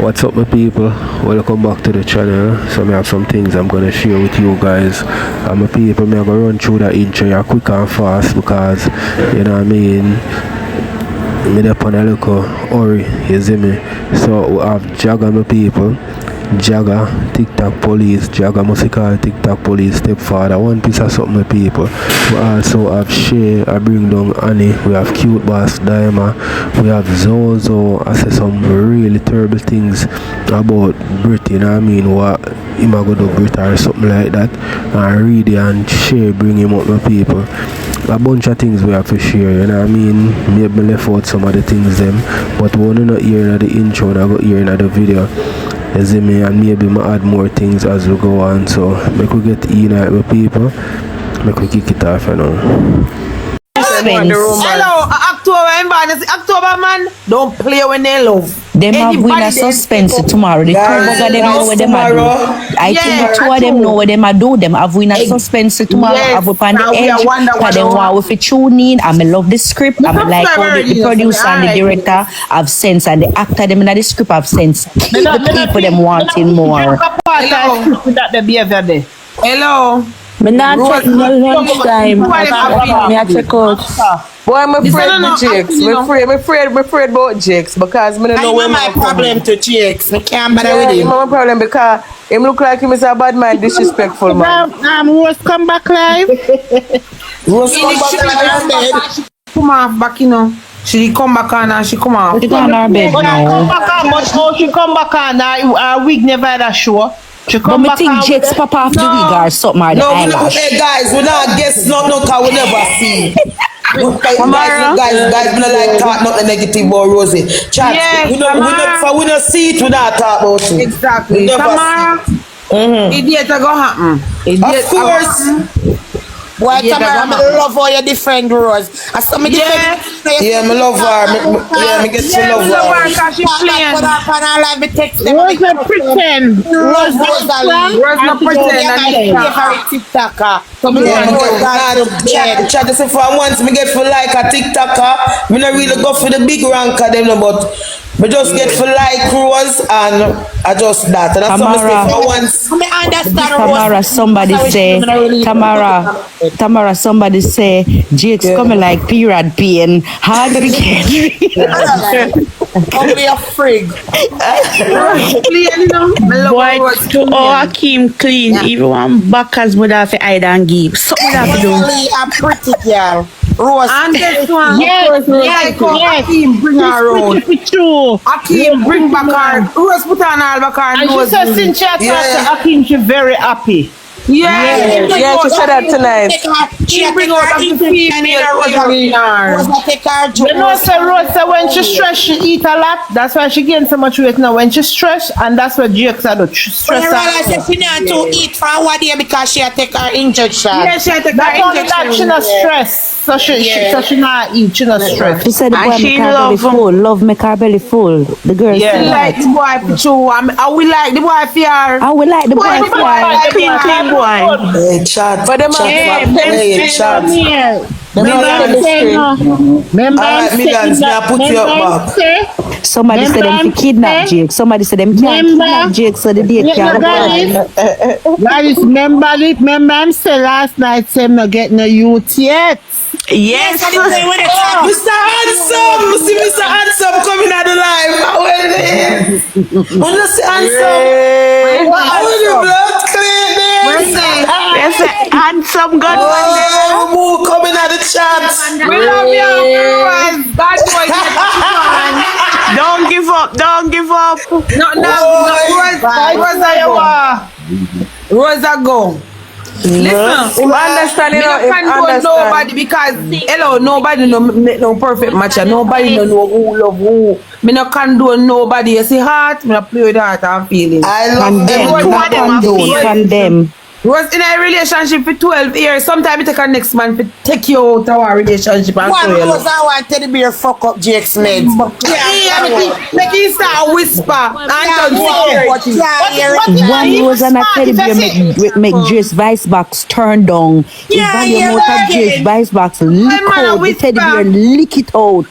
What's up, my people? Welcome back to the channel. So I have some things I'm gonna share with you guys. And my people, I'm gonna run through the intro here quick and fast because you know what I mean. I'm up on a little hurry, you see me. So we have Dragga, my people. Dragga, TikTok police, Dragga must call TikTok police, stepfather, one piece of something, my people. We also have Shay, I bring down Annie, we have Cute Boss, Daima, we have Zozo, I say some really terrible things about Brit, you know what I mean, what he might go to Brit or something like that, and Reedy and Shay bring him up, my people. A bunch of things we have to share, you know what I mean. Maybe left out some of the things them, but we want to not hear in the intro and I got here in the video. You see me, and maybe I add more things as we go on. So make we get in at my people, make we kick it off, you know. Hello, October man, don't play when they love. Them have win a suspense tomorrow. The two of them know what them a do. I think the two of them know what them a do. Them have win a suspense tomorrow. Yes, have up on the edge. Because them want with a tune in. I love the script. I like how the producer and the director have sense and the actor them in the script have sense. Keep the people them wanting more. Hello. Me not check no lunchtime. Me a check out. Boy, I'm afraid of Jakes. I'm afraid about Jakes because I don't know where my problem to Jakes. I can't bother with him. My problem because him look like him is a bad man, disrespectful man. Rose come back live. Rose come back live. Come off back, you know. She come back on and she come off. She come on her bed now. She come back on. Her wig never had a show. But me think Jakes pop off the wig or something or the eyelash. Hey guys, we not guess not cause we never see. guys, we don't like talk nothing negative about Rosie. Chat, we don't see it, we not talk about it. Exactly. We never see it. Idiot go happen. Of course. Boy, Tamara, I love how you defend Rose. I saw me defend. Yeah, I love her. Yeah, I get to love her. Because she's playing. Rose not pretend. Rose not pretend. And she's a very TikToker. So try to say for once me get for like a TikToker. Me not really go for the big ranker them, but me just get for like Rose and I just that. And that's Tamara, for once. I understand Tamara, somebody say Jakes coming like period pain. Hard to get. Only a frig. Boy, to all Kim clean. Everyone backers would have to hide and give. Something have to do. Only a pretty girl. Rose. And this one. Yes. Akeem bring her around. True. Akeem bring back her. Rose put on all back her. And she said since she talked to Akeem, she's very happy. Yeah, she said that tonight. She bring out the female Rose. You know, so Rose said when she stressed, she eat a lot. That's why she gained so much weight now. When she stressed, and that's what Jakes had to stress her. I said she not to eat for one day because she take her injection. Yeah, she take her injection. She not stress. So she not eat. She not stress. She said the boy make her belly full. Love make her belly full. The girl said like the boy for true. I will like the boy for her. I will like the boy for her. Clean boy. Hey, chat. But them chat. Somebody said them to kidnap Jake. Somebody said them can't kidnap Jake so the date can't go. Guys, remember I'm saying last night saying not get no youth yet. Yes, Mr. Handsome. See Mr. Handsome coming out the live. How are you? Mr. Handsome. How are you, blood clean? Yes, handsome God. Who coming out the chat? We love you, bad boy. Don't give up. Rosa go. Listen, understand nobody because hello, nobody no perfect match. Nobody know who love who. Me no condone nobody. You see heart, me no play with heart and feelings. I love condemn. Was in a relationship for 12 years. Sometimes it take a next man to take you out of our relationship and one was I want teddy bear fuck up Jake's meds. Make him start whisper and one was on a teddy bear make Jake's vice box turn down. If your motor Jake's vice box lick out the teddy bear lick it out.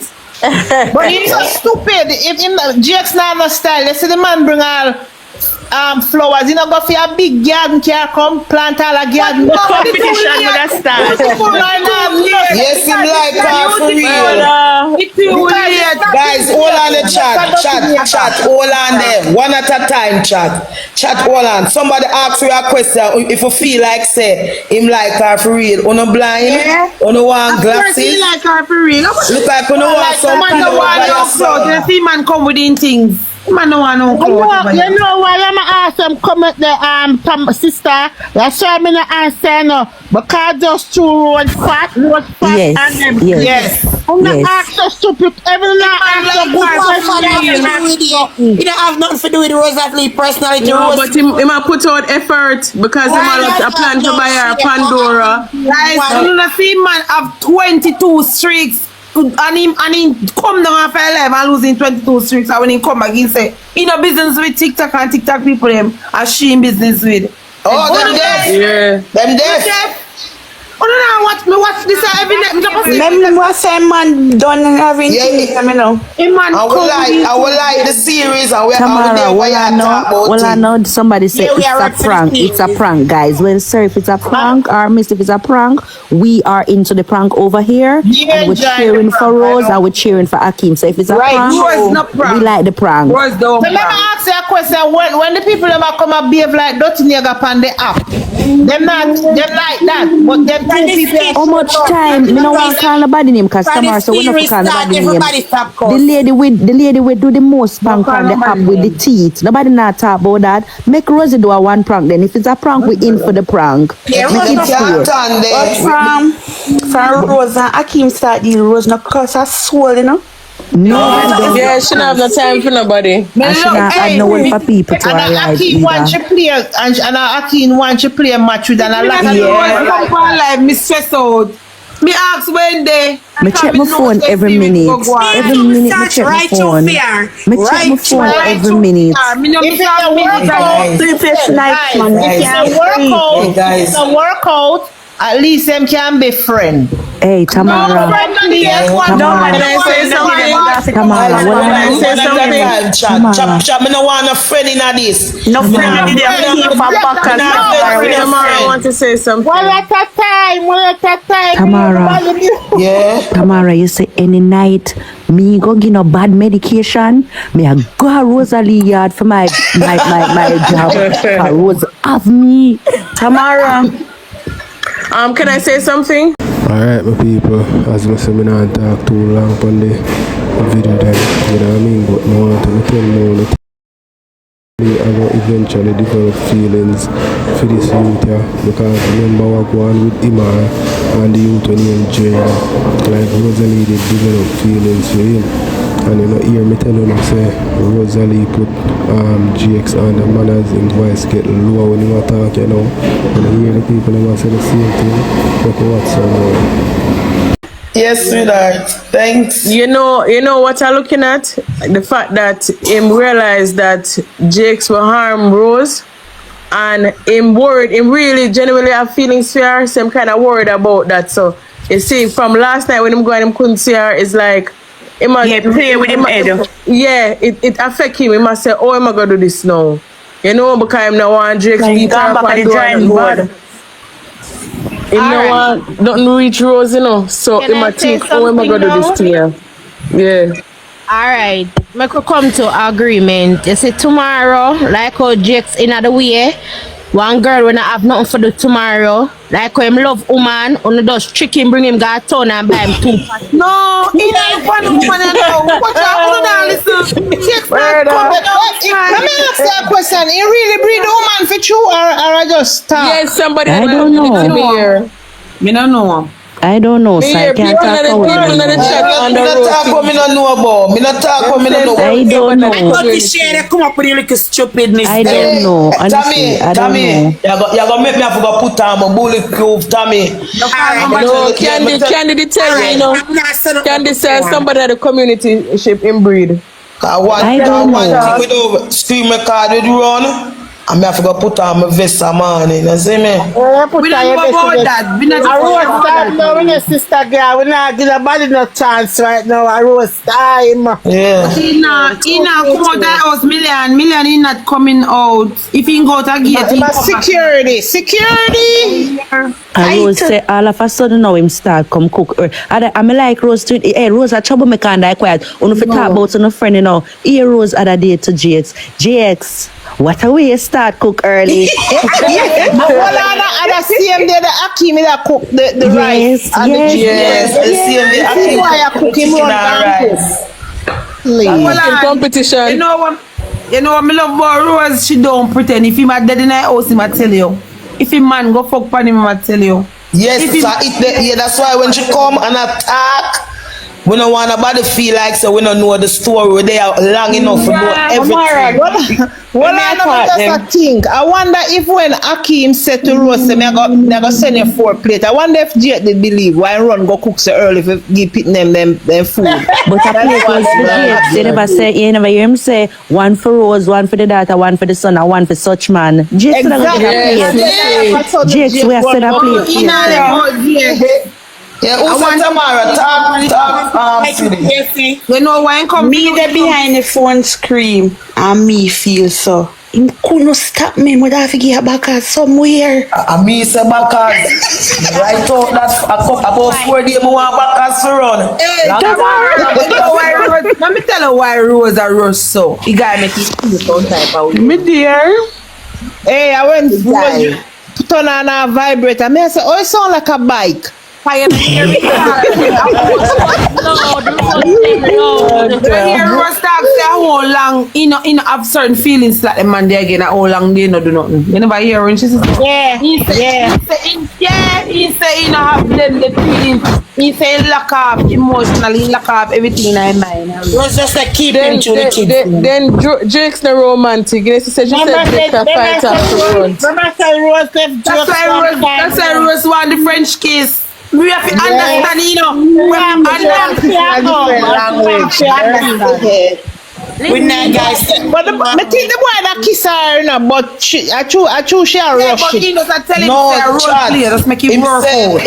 But he's so stupid. If him GX not have a style, let's say the man bring all flowers, you know, go for a big garden, can come plant all a garden. Competition with a style. Yes, him like her for real. Guys, hold on the chat, hold on them. One at a time, chat, hold on. Somebody ask you a question. If you feel like say him like her for real, on a blind, on a one glasses. He like her for real. Look like on a one some kind of one. You see man come within things. Man, no one no clothes. You know why I'm asking come at the sister. That's why I'm not answer no. Because those two road fat Yes, and them. yes. I'm not asking stupid. Everything You don't have nothing to do with Rosalie personality. No, but him put out effort because him a plan to buy her Pandora. Guys, you know see man have 22 streaks. And him come down after 11 and losing 22 streaks. And when he come back, he say, he no business with TikTok and TikTok people them. And she in business with. Oh, them deaf. Yeah. Them deaf. Oh no, watch this every night. Remember what say man done everything. I will like the series and we Tamara, well I know somebody say Yeah, we it's are a up for prank. the It's a prank, guys. Well, sir, if it's a prank or miss if it's a prank, we are into the prank over here. Yeah, and we're cheering for Rose and we're cheering for Akeem. So if it's a prank, Rose not prank. we like the prank. Rose don't prank. Let me ask you a question. When the people them come and behave like dirty nigga on the app, them like that, but them two people. How much time? You know what call nobody name because Tamara, so we're not call nobody name. The lady will do the most prank on the app with the teeth. Nobody not talk about that. Make Rosie do a one prank then. If it's a prank, we in for the prank. Yeah, from Rose and Akeem start deal. Rose not cause her soul, you know. No, Yeah, she don't have no time for nobody. I should not add no one for people to our life Akeem want to play, and Akeem want to play a match with, and a lot of people come on live, me stress out. Me ask when they. Me check my phone every minute. Every minute me check my phone. Me check my phone every minute. If it's a workout, at least them can be friends. Hey, Tamara. Tamara, Chop, me no want a friend in this. No friend in Tamara want to say something. One at a time. Tamara. Yeah. Tamara, you say any night me go give no bad medication. Me I go to Rosalie yard for my job. Rose have me. Tamara. Can I say something? Alright, my people, as I say, I don't talk too long on the video then, you know what I mean, but I want to tell you that I will eventually develop feelings for this youth here, because remember what go on with Ima and the youth when he in jail, like Rosalie did develop feelings for him, and you know, hear me tell you, say, Rosalie put GX on the manners, his voice get lower when he talk, you know, and I hear the people who say the same thing, look what's on. Yes, sweetheart. Thanks. You know what I'm looking at? The fact that him realized that Jakes will harm Rose, and him worried, him really genuinely have feelings for her, so I'm kind of worried about that. So you see, from last night when him going, him couldn't see her, it's like he must play with him head. Yeah, it affect him. He must say, oh, am I gonna do this now? You know, because I'm not want Jakes to eat her up and do it. Him no want nothing reach Rose, you know. So he might think, oh, am I gonna do this to you? Yeah. Alright, I could come to agreement. You see tomorrow, like how Jake's in the way, one girl when I have nothing for the tomorrow, like how him love woman, on does trick him, bring him got town and buy him 2. No, he ain't one woman now. Watch out, hold on, listen. Jake's not coming. Let me ask you a question. He really breed the woman for you, or I just talk? Yes, somebody I don't know. me here. Me don't know. I don't know, so I can't talk about Me not talk what me not know about. Me not talk what me not know. I don't know. I thought this share they come up with a little stupidness. I don't know. Honestly, I don't know. You're gonna make me have to put on my bulletproof, Tommy. No, Candy tell you, you know. Candy says somebody at the community ship inbreed. I don't know. Scream record with run. I have to go put on my vest a morning, you see me? We don't know about that. We not No, when your sister girl, we not give nobody no chance right now. A roast time. Yeah. He not come out that house, million he not coming out. If he go out a gate, he security. And Rose say all of a sudden now him start come cook. I me like Rose to hey Rose a troublemaker and I quiet. Uno fi talk about on a friend you know. Here Rose other day to JX. JX, what a way you start cook early. Well, I same day the Akim that cook the rice and the chicken. Yes, the same day Akim Why I cook him on In competition. You know what me love about Rose? She don't pretend. If he my dead in the house, he might tell you. If a man go fuck pan him, I tell you. Yes, yeah, that's why when she come and attack, we don't want nobody feel like so we don't know the story. They are long enough to know everything. Well, I just think. I wonder if when Akim said to Rose, I go send you 4 plates. I wonder if Jake did believe why Ron go cook so early for give them food. But a plate was for JX. They never say you never hear him say one for Rose, one for the daughter, one for the son, and one for such man. JX JX we are send a plate. Yeah, who said Tamara? Talk, You know why I come? Me there behind the phone scream and me feel so. He couldn't stop me, but I have to get back somewhere. And me say backers. Right out that about 4 days I want backers to run. Let me tell you why Rose a Rose so. He gotta make it feel some type of way. Me dear. Hey, I went to put on a vibrator. I say, oh, it sound like a bike. No, the Rose talk say how long, you know, have certain feelings like the man there again, how long they no do nothing. You never hear when she says, he say, you know, have them the feelings. He say lock up emotionally, lock up everything in my mind. Rose just like keep him to the kids. Then Jake's the romantic. She said Jake a fight after front. That's why Rose want the French kiss. We have to understand, you know. We have to understand language. We not guys. But I think the boy that kiss her, you know, but I choose she a rush. But he doesn't tell him No, say a role play. Just make him work out.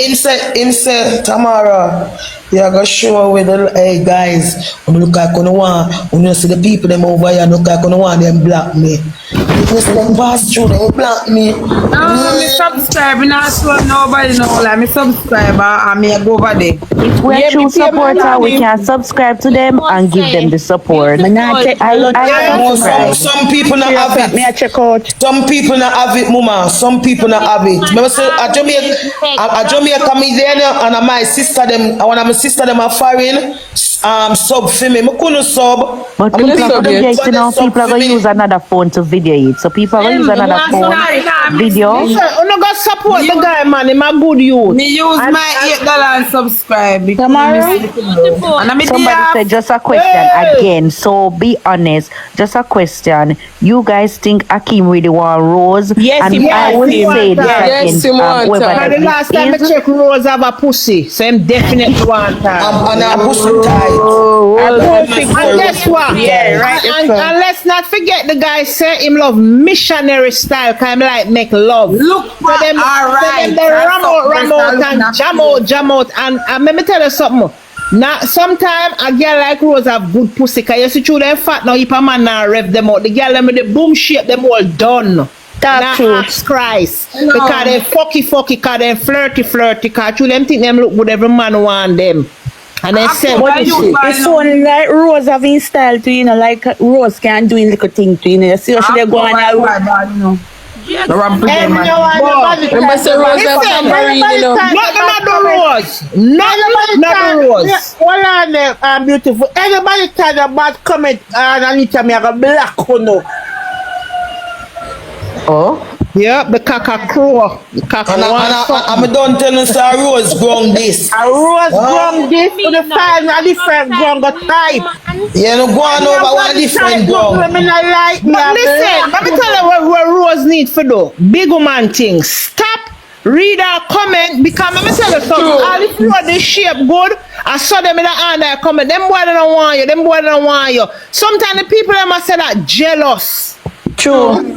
Him say, Tamara, you are going to show with the, hey guys, when you look like you want, when you see the people them over here, look like you want them block me. You see them pass through, they block me. No, me subscribe, not so nobody know, like me subscribe and me go over there. If we're a true supporter, we can subscribe to them and give them the support. Some people not have it. Me a check out. Some people not have it, mama. Some people not have it. Remember, say, a Jamaica me there and my sister them, one of my sister them are foreign. Sub for me. I couldn't sub. But people are going to use another phone to video it. So people are going to use another phone video. I'm not going to support the guy, man. He's a good youth. Me use my $8 and subscribe. Somebody said just a question again. So be honest. Just a question. You guys think Akim really want Rose? Yes, and I would say that yes, he wants her. And the last time I checked, Rose have a pussy. So I'm definitely want her. And a pussy tight. And guess what? Yeah, right. And let's not forget the guy say him love missionary style. Kind of like make love. Look for them. Alright. They ram out and jam out. And let me tell you something. Now, sometimes a girl like Rose have good pussy. Cause you see through them fat now, if a man now rev them out. The girl them with the boom shape, them all done. That's true. Christ. No. Because they fucky, cause they flirty. Cause through them think them look good, every man want them. And they say, it's so like Rose having style to, you know, like Rose can do little thing to, you know. You see how she go on her road. Remember say Rose have tambourine, you know. Not the Rose. Not the Rose. Hold on there, beautiful. Everybody tell the bad comment and Anita me have a black no. Oh? Yeah, the caca crow. The caca I'm done telling Sir Rose ground this. A Rose ground this to the find a different ground got type. Yeah, no go on over one different ground. But listen, let me tell you what Rose need for do. Big woman things. Stop. Read our comment because let me tell you something. All if you this shape good, I saw them in the hand I comment. Them boy don't want you. Sometimes the people them must say that jealous. True.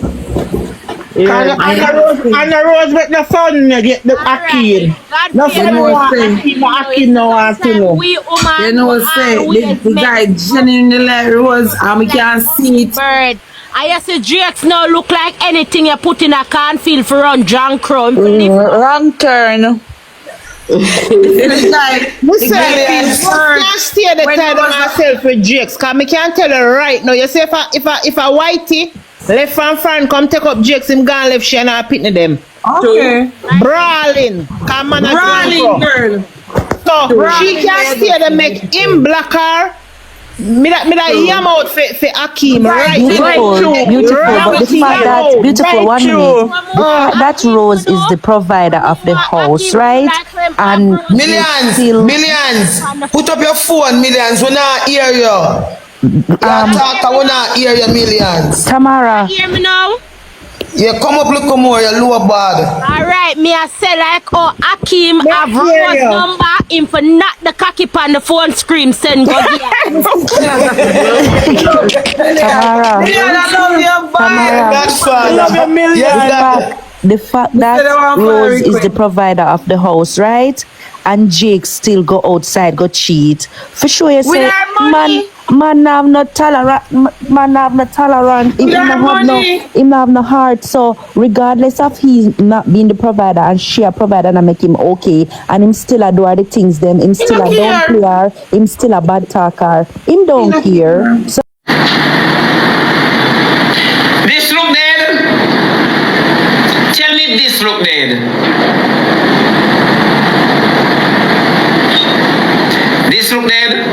And the rose with the fun, get the Akim. No fun want Akim, Akim no want to know. You know, say, the guy genuinely like Rose, and we can't see it. Bird. I see Jakes now look like anything you put in a cornfield for run John Crow. Wrong turn. Listen, can't stay the time on myself with Jakes, cause me can't tell her right now. You say if a whitey left from front come take up Jakes, him gone left she and I pitney them. Okay. Brawling, come on, Brawling girl. So she can't stay to make him black her. Me that yam out for Akim, right? Beautiful, but the fact that, beautiful, 1 minute, the fact that Rose is the provider of the house, right? And Millions. Put up your phone, Millions. We not hear you. Talk, we not hear you, Millions. Tamara. Hear me now? Yeah, come up, look more, you lower bad. Alright, me I say like Akim have Rose number him for not the cocky pan the phone scream send go here. Tamara. That's fine. Love your Millions. The fact that Rose is the provider of the house, right? And Jake still go outside, go cheat. For sure, you say, man have no tolerant. Man have no tolerant. Him have no heart. So regardless of he not being the provider and she a provider and make him okay, and him still a do all the things them. Him still a don't player. Him still a bad talker. Him don't care. So this look dead. Tell me if this look dead. This look dead.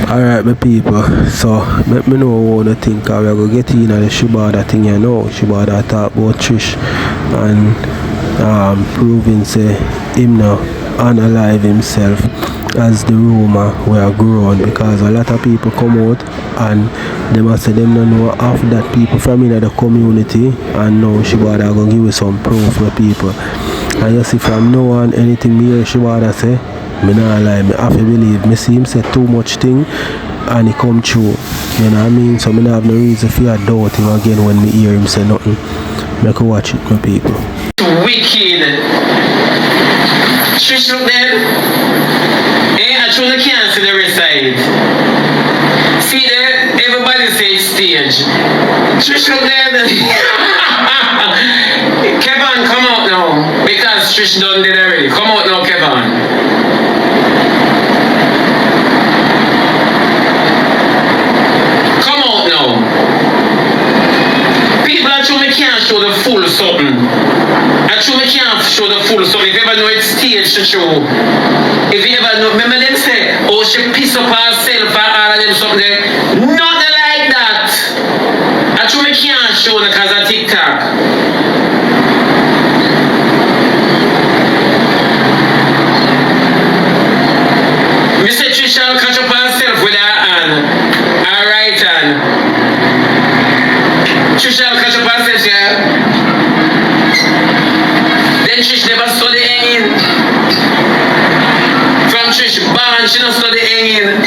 Alright, my people, so let me know what you think. We're going to get in the Shibada thing, you know. Shibada talk about Trish and proving say him now unalive himself as the rumor we are growing, because a lot of people come out and they must say them don't know half that people from in the community, and now Shibada going to give you some proof, my people. And you see from now on anything me hear Shibada say, me not lie, me have to believe. Me see him say too much thing and it come true. You know what I mean? So me not have no reason for doubt him again when me hear him say nothing. Me can watch it, my people. Wicked. Trish look dead. I truly can't see the rest side. See there, everybody say stage. Trish look dead. Kevin, come out now. Because Trish done did already. Come out now, Kevin. People actually can't show the full something. Actually can't show the full something. If you ever know it's stage to show. If you ever know, remember them say, oh, she piss up herself and all of them something. Nothing like that. Actually can't show because of TikTok. Mr. Trisha will catch up herself with her hand, her right hand. Trisha will catch up herself, yeah. Then Trish never study hanging. From Trish born, she don't study hanging.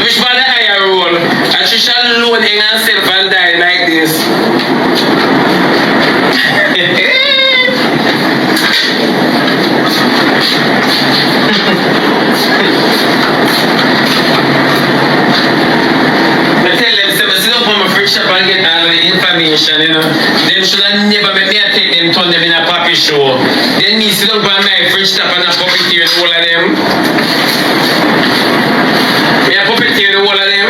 Which part the higher role? And Trisha alone hang herself and die like this. I tell them, say, sit up on my fridge shop and get all the information, you know. Them should have never make me take them, turn them in a puppy show. Then me sit up on my fridge shop and a puppeteer the whole of them. Me a puppeteer the whole of them.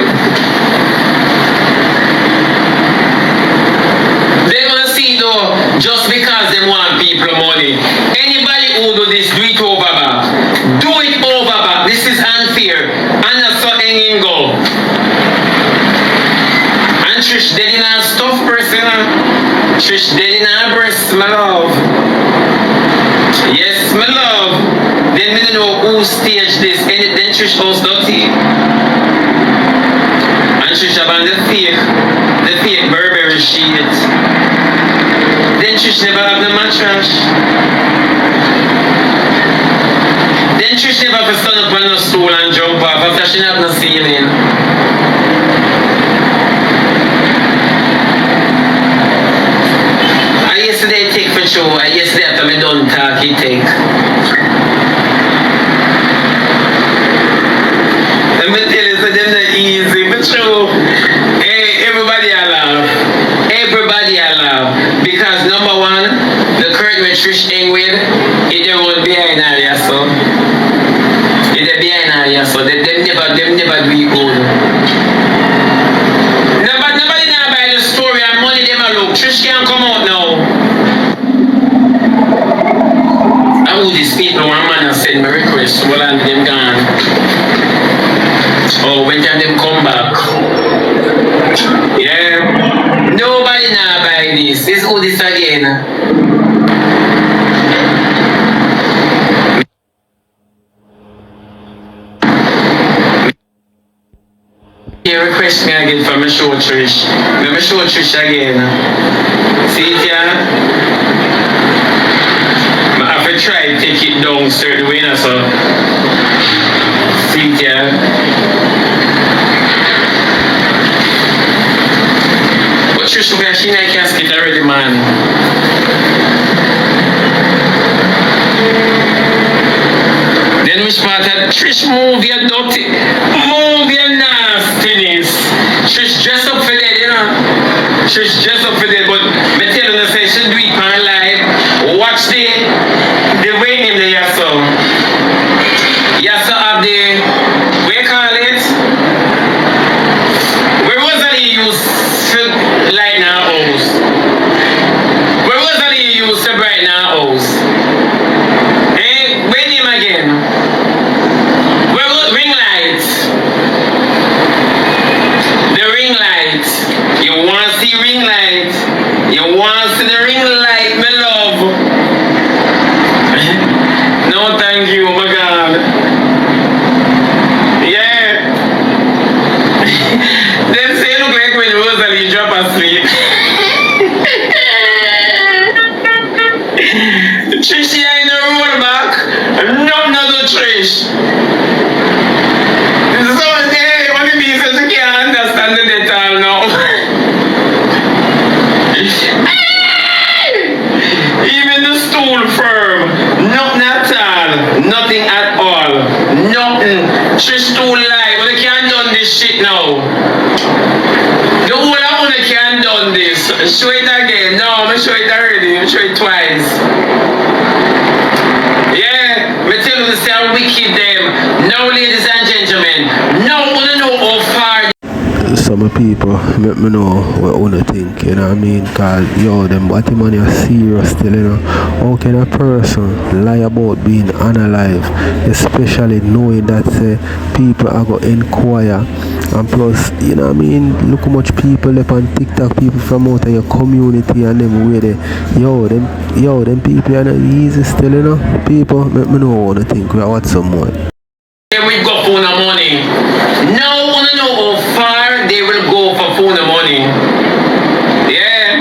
They gonna see though, just because they want people money. Anybody who do this, do it over back. Do it over back. This is unfair. And that's what hanging go. And Trish dead in her stuff person. Trish dead in her breast, my love. Yes, my love. Then we don't know who staged this. And then Trish house dirty. And Trish about the fake Burberry sheet. Then Trish never have the mattress. Then Trish never have to stand up on the stool and jump off after she have no ceiling. show, I yesterday after me done talk, it take. Let me tell you, so them not easy, but true. Hey, everybody I love. Everybody I love. Because number one, the curtain with Trish hang with, it was behind her, so. It was behind her, so. Them never do it good. Nobody now buy the story and money them a look. Trish can't come out now. I would these people, one man has sent me request, well, and them gone. Oh, when can them come back? Yeah. Nobody now buy this. This who this again. You request me again for my show Trish. Let me show Trish again. See it here? I have to try to take it down certain way now, so. See it here? But Trish, we are in a casket already, man. Then we started, Trish, move your dirty, move your nastiness. Trish dress up for that, you know. Trish dress up for that, but me tell her, say she do it on live. Watch the way him there, so. Yes, so have the, what you call it? Where was that he used to lighten our house? Where was that he used to brighten our house? Where name again? Where was ring lights? The ring light. You want to see ring light? You want to see the ring light, my love? No, thank you, oh my God. Yeah. Them say look like when Rosalie drop asleep. Trish here in the road back. Not the Trish. So, hey, what it means is you can't understand the detail now. Even the stool firm. Nothing at all. Nothing at all. Nothing. Trish stool live. But they can't done this shit now. The whole of them can't done this. Show it again. No, I'm show it already. I'm show it twice. Yeah, me tell you to say how wicked them. Now, ladies and gentlemen, now I wanna know how far. Some people let me know what you think, you know what I mean? Cause yo, them body money are serious still, you know. How can a person lie about being unalive, especially knowing that people are going to inquire? And plus, you know what I mean, look how much people up on TikTok, people from out of your community and them way they, them people are not easy still, you know. People, let me know what you think, we watch some more. We go for the money. Now I want to know how far they will go for the money. Yeah.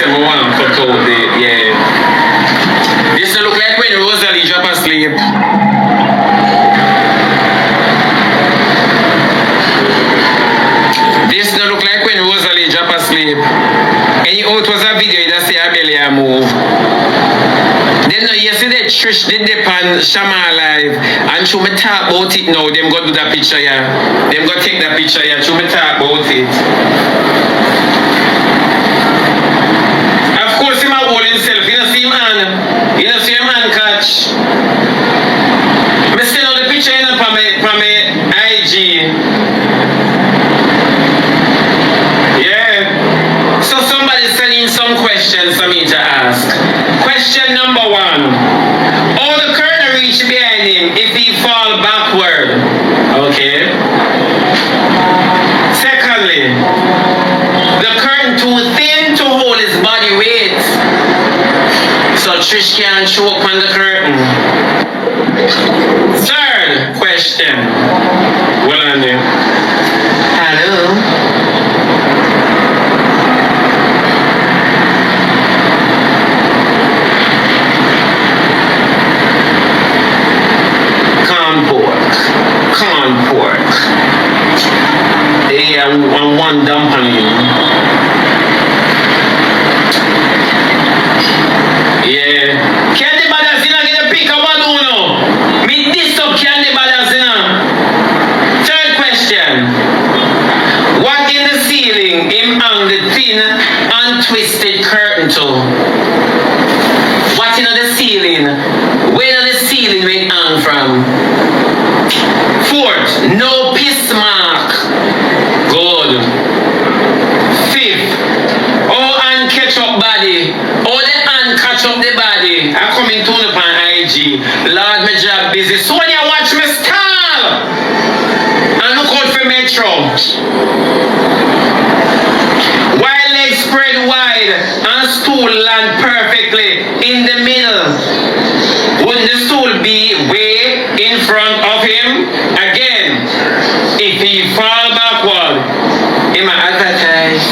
We want to cut out the, yeah. This look like when Rosalie drop asleep. This no look like when Rosalie drop asleep. And it was a video that say her belly a move. Then yesterday Trish did the pan Shama live and she me talk about it now. Them go do that picture here. Them go take that picture here. She me talk about it. Of course him a hold himself. You don't see man. You don't see a man catch. Me send out the picture in from my IG. So somebody's sending some questions for me to ask. Question number one. All the curtain reach behind him if he fall backward. Okay. Secondly, the curtain too thin to hold his body weight. So Trish can't choke on the curtain. Third question. Well on there. Hello. and one dumpling. Yeah. Candy Brothers, you know, get a pick of one uno. Me this up Candy Brothers, you know. Third question. What in the ceiling him hang the thin, untwisted curtain to? What in the ceiling? Where on the ceiling we hang from? Fourth, no piss mark. Good. Fifth, and catch up body. The and catch up the body. I come in tune upon IG. Lord, my job busy. So when you watch me stall and look out for Metro. While legs spread wide and stool land perfectly in the middle. Wouldn't the stool be way in front of him? Again, if he fall backward, he might advertise.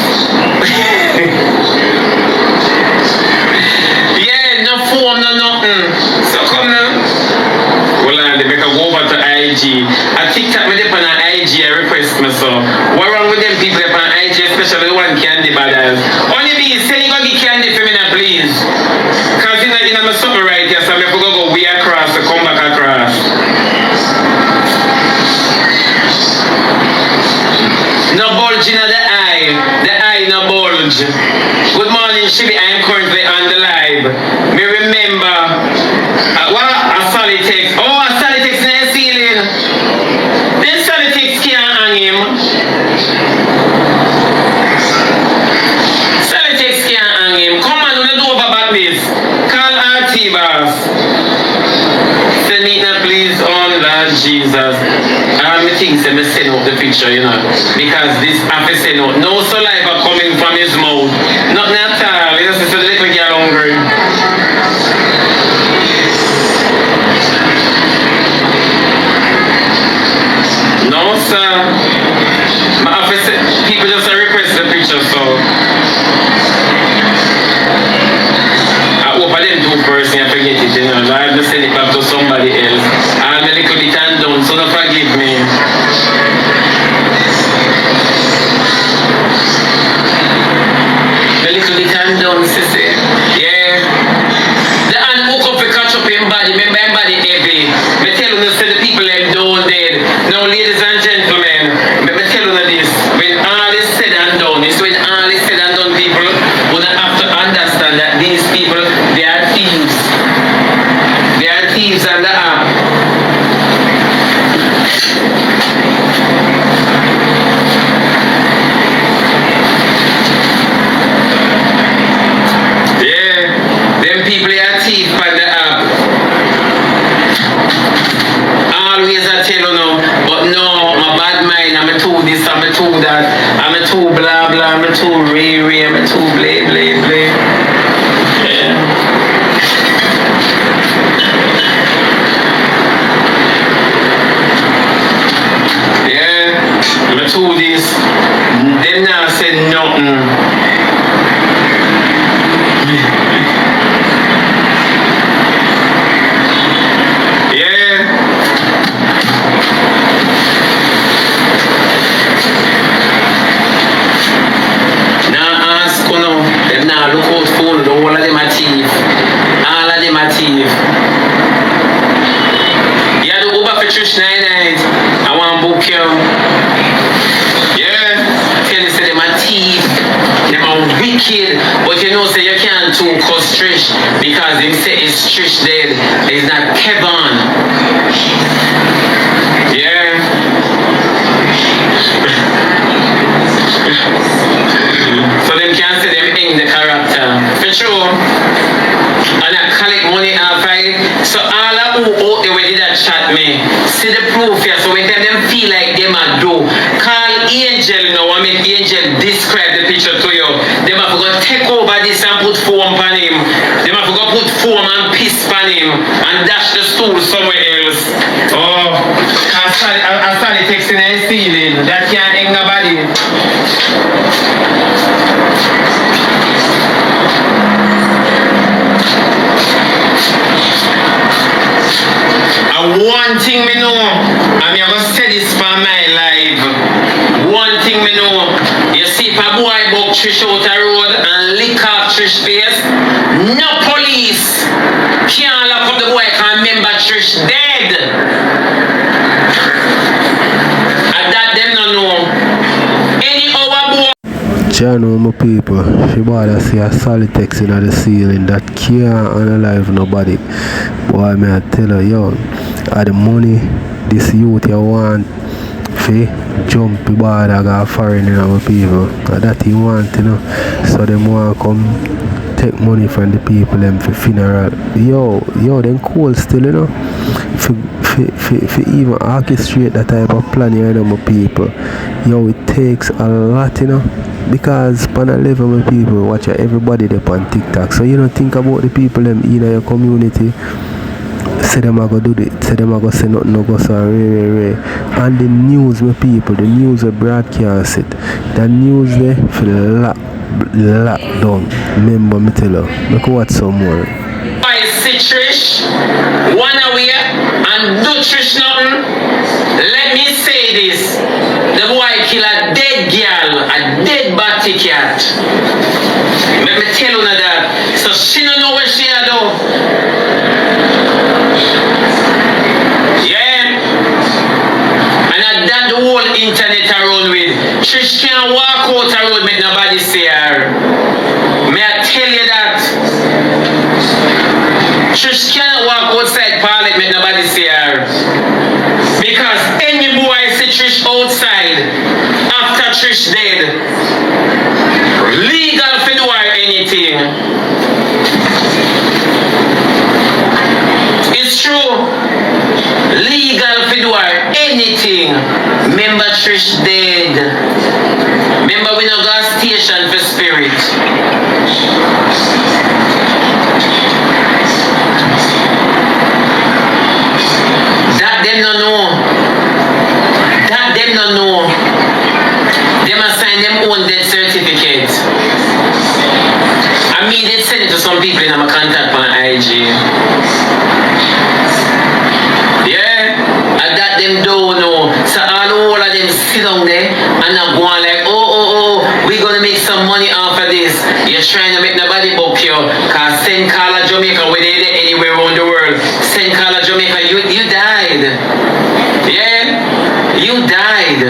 Yeah, no form, no nothing. So come now. Well, they make a go over to IG. I TikTok me up on IG, I request me so. What wrong with them people up on IG, especially the one Candy Brothers? Only me, say you go get candy for me now, please. Cause you know my something right here, so I'm going to go way across to come back across. No bulge in the eye no bulge. Good morning, Shibi, I am currently on the live. Me remember, what a solid text. A solid text in the ceiling. Then solid text can't hang him. Solid text can't hang him. Come on, we don't do about this. Call RT boss. Send it now, please, on Lord Jesus. I think they may send out the picture, you know, because this have to send out. No saliva coming from his mouth. Not at all. It's just a little girl hungry. No, sir. My office, people just request the picture, so I hope I didn't do first and I forget it, you know. I have to send it back to somebody else. I'm a little bit undone, so don't forgive me. A little bit undone, sissy. Yeah. The hand hook up to catch up in body, remember in body heavy. Me tell you, say the people them down dead. Now, ladies and gentlemen, me tell you this. When all is said and done, it's when all is said and done, people would have to understand that these people, they are thieves. They are thieves on the app. Yeah, them people are thieves on the app. Always I tell you no, but no, my bad mind, I'm a too this, I'm a too that, I'm a too blah blah, I'm a too ray, I'm a too blay. Yeah. I'm a too this, them now said nothing. Look out phone, the whole of them are thief. All of them are thief. You have to go back for church night. I want to book you. Yeah. Tell you say them are thief. Them are wicked. But you know say you can't too cause Trish because them say it's Trish dead. It's not Kevin. Yeah. So them can't say them in the character. For sure. And I collect money after it. So all of who out there did that chat me, see the proof here. So when them feel like them are do, call Angel now. I mean Angel describe the picture to you. Them have to take over this and put foam on him. Them have to put foam and piss on him and dash the stool somewhere else. Oh, I started texting and stealing. That can't hang nobody. And one thing me know, I'm going to say this for my life. One thing me know, No police can't lock up the boy because remember Trish dead. And that them no know. Any other boy. Channel my people, she bought see a solid text in the ceiling that can't unalive nobody. Boy, may I tell her, yo, the money this youth you want fi jump the border go foreign in our people. And that he want, you know. So them want come take money from the people them for funeral. Yo, them cool still, you know. For even orchestrate that type of plan, you know, my people. Yo, it takes a lot, you know. Because pan a level my people watch everybody there on TikTok. So you don't think about the people them in your community. Say them a go do it, say them a go say nothing no go so rare. And the news my people, the news will broadcast it. The news there for lock down. Remember me tell you, make watch some more. I see Trish, one away and do Trish nothing. Let me say this. The boy kill a dead girl, a dead batty cat. Let me tell you that. So she don't know where she are though. Yeah. And that the whole internet around with. Trish can't walk out the road make nobody see her. May I tell you that? Trish cannot walk outside Parliament make nobody see her. Because any boy see Trish outside after Trish dead, legal for do or anything. It's true. Legal for do or anything. Remember Trish dead. Remember we no gas station for spirit. That them no know. That them no know. Them assign them own death certificate. I mean they send it to some people in my contact on IG. Yeah, and that them don't know. So all of them sit down there and not go on like, oh, we're gonna make some money off of this. You're trying to make nobody book you. Cause St. Carla, Jamaica, where they there anywhere around the world. St. Carla, Jamaica, you died. Yeah, you died.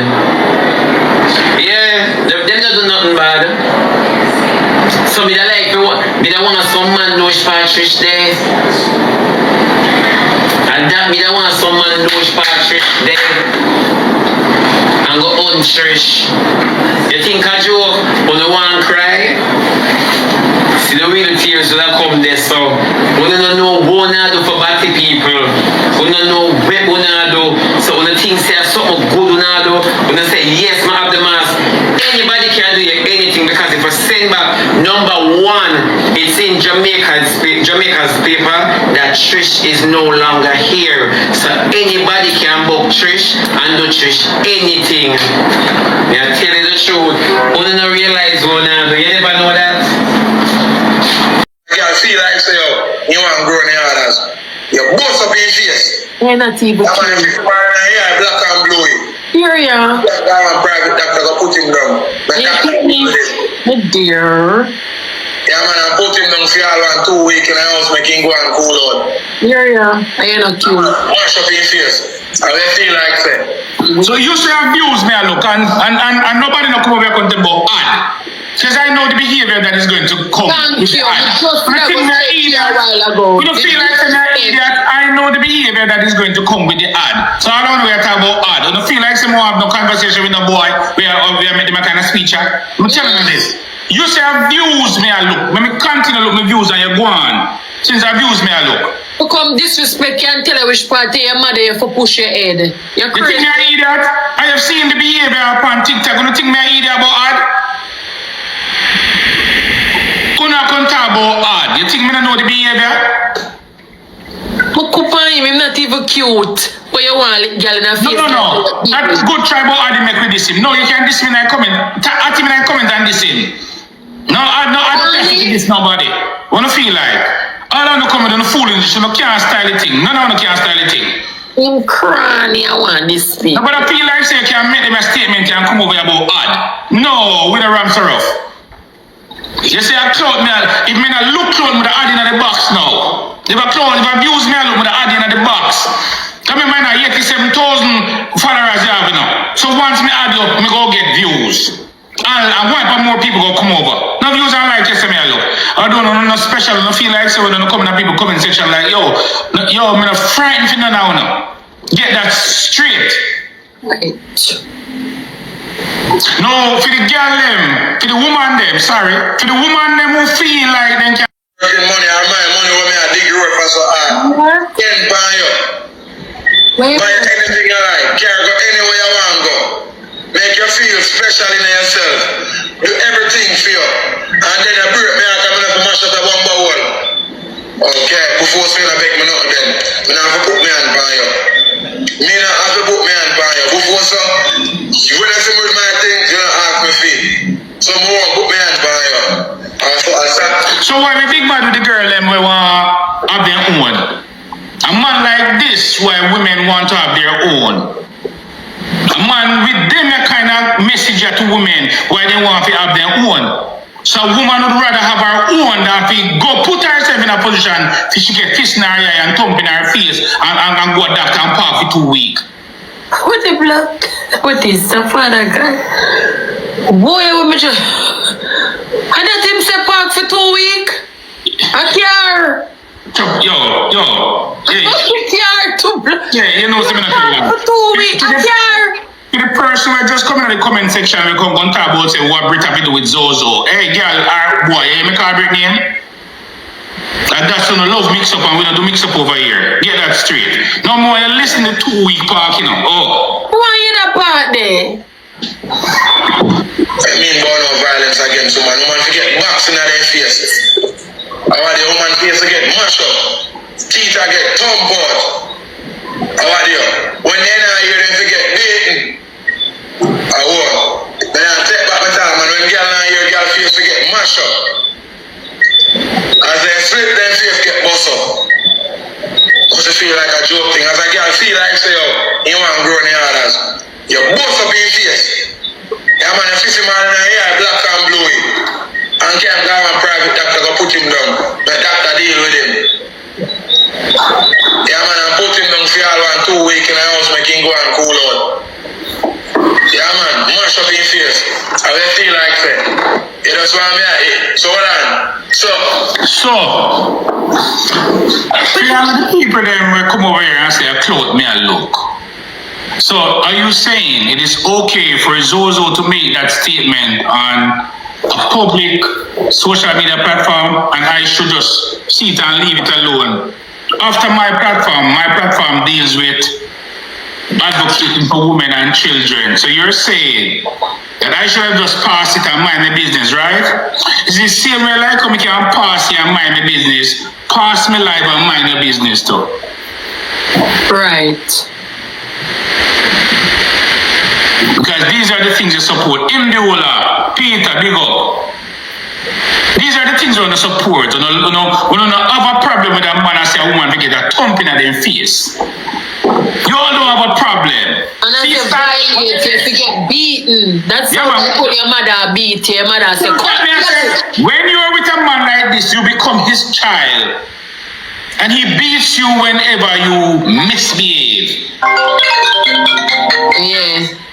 Yeah, them don't do nothing bad. So me da like me da want some man know Trish there. And that me da want some man know Trish there. And go on Trish. You think a joke? When you want to cry? See the real tears that come there. So when you don't know what you do for bad people, when you don't know what you do, so when you think say something good you do, when you say yes, I have the mask, anybody can do anything because if I send back number one, it's in Jamaica's paper that Trish is no longer here. So anybody can book Trish and do Trish anything. Yeah, tell you the truth. You don't realize what you do. You never know that. I feel like say you want to grow in the others. You bust up in your face. You're not even that man if you here, black and blue. Here you are. That one private doctor go put him down. Oh dear. Yeah man, I put him down for all 1 2 weeks in the house make him go and cool out. Here you are. You're not cute. Wash up in your face. I will feel like say. So you should have views me look and nobody no come over here and tell about ad. Because I know the behavior that is going to come. Thank you. Just never said a while ago. You don't feel like I'm an idiot. I know the behavior that is going to come with the ad. So I don't know we are talking about ad. I don't feel like someone have no conversation with no boy. We are making a kind of speech. I'm telling you this. You say have views me I look. Let me continue to look my views and you go on. Since I views me I look. You come disrespect you and tell her which party your mother you for push your head. You're crazy. You think me an idiot? I have seen the behavior upon TikTok. You don't think me an idiot about ad? Odd. You think me don't know the behavior? I'm not even cute. But you want to girl in a face. No. That's good try about Adi make with this him. No, you can't diss me and comment. At him and comment and diss him. No, I don't think this nobody. Wanna feel like? I don't know comment on the fool in this. You can't style the thing. No, can't style the thing. I'm crying. I want this thing. No, but I feel like say you can make them a statement and come over about ad. No, with a Ramsey rough. You see, I cloud me, if me not look cloud, me the add in the box now. If I cloud, if I views me, I look, me the add in the box. Come in, man, 87,000 followers you have, you know. So once me add up, me go get views. And wipe and more people go come over. No views and like, yes, me, I look. I don't know, no special, no feel like, so when I come in the people comment section like, yo, me not frightened for no now, no. Get that straight. Right. No, for the girl them, for the woman them, sorry. For the woman them who feel like they can money, I my money when I dig road for so hard. Can buy you. Buy anything you like. Can't go anywhere you want to go. Make you feel special in yourself. Do everything for you. And then you break me out and I'm mash up the one by one. Okay, before saying I beg me not then. Me not have to put me on by you. Me not have to put me on by you. Before so, when I see with my things, you don't ask me fee. So more put me on by you. So why we big bad with the girl them we want have their own? A man like this, why women want to have their own. A man with them a kind of message to women why they want to have their own. So a woman would rather have her own than to go put herself in a position so she get fist in her eye and thump in her face and go to doctor and park for 2 weeks. What the block? What is the father guy? Boy, what me just... I let him say park for 2 weeks. A car. Yo. Yeah. A car to block. Yeah, you know something I for 2 weeks. A car. The person who just come in the comment section and come and talk about say what Brit have to do with Zozo. Hey girl, boy, you make her Brit name? And that's no love mix up and we don't do mix up over here. Get that straight. No more you listen to 2 week park, you know. Oh. Why you that part there? I mean born of violence against woman. Woman forget boxing at their face. I want the woman face to get mashed up. Teeth to get thumb out. I want you. When they now hear them forget beating. I want. Then I take back my time and when girl now hear girl face to get mashed up. As they flip them face get bust up. Must feel like a joke thing. As a girl feel like say, oh, you want to grow in the others. You bust up in your face. Yeah man, a 50 man in the hair, black and blue. And can't go and private doctor go put him down. The doctor deal with him. Yeah man, and put him down for all 1 2 weeks in the house, make him go and cool out. Yeah man, mash up in your face. I will feel like that. You just want me at it. So hold on. So the people then will come over here and say, clothe me and look. So are you saying it is okay for Zozo to make that statement on a public social media platform and I should just sit and leave it alone? After my platform deals with advocating for women and children. So you're saying that I should have just passed it and mind my business, right? It's the same way like how I can pass it and mind my business, pass my life and mind your business too. Right. Because these are the things you support. Imdiola, Peter, big up. These are the things we want to support. We don't have a problem with a man and say a woman to get a thump in their face. You all don't have a problem. And as you violate, you get beaten. That's how you put your mother beat you. Your mother say, when you're with a man like this, you become his child. And he beats you whenever you misbehave. Yeah.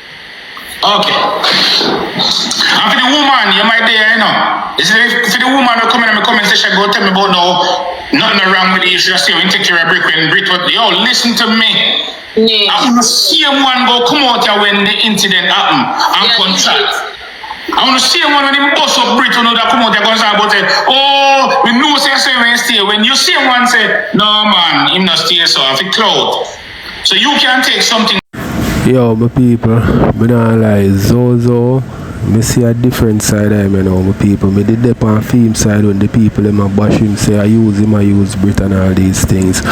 Okay. And for the woman, you might there, you know. For the woman who come in the comment section, go tell me about nothing wrong with the issue. Just say, when take care of Brick, when Brick, yo, listen to me. Yeah. I want to see one go come out here when the incident happened and contract. I want to see one when him bust up Brick, that come out here and say about it. Oh, we know say when you stay. When you see one say, no man, him not stay so, I feel cloud. So you can take something. Yo, my people, me not lie, Zozo, me see a different side of him, you know, my people. Me did dip on film side when the people in my bash him say I use Brit and all these things,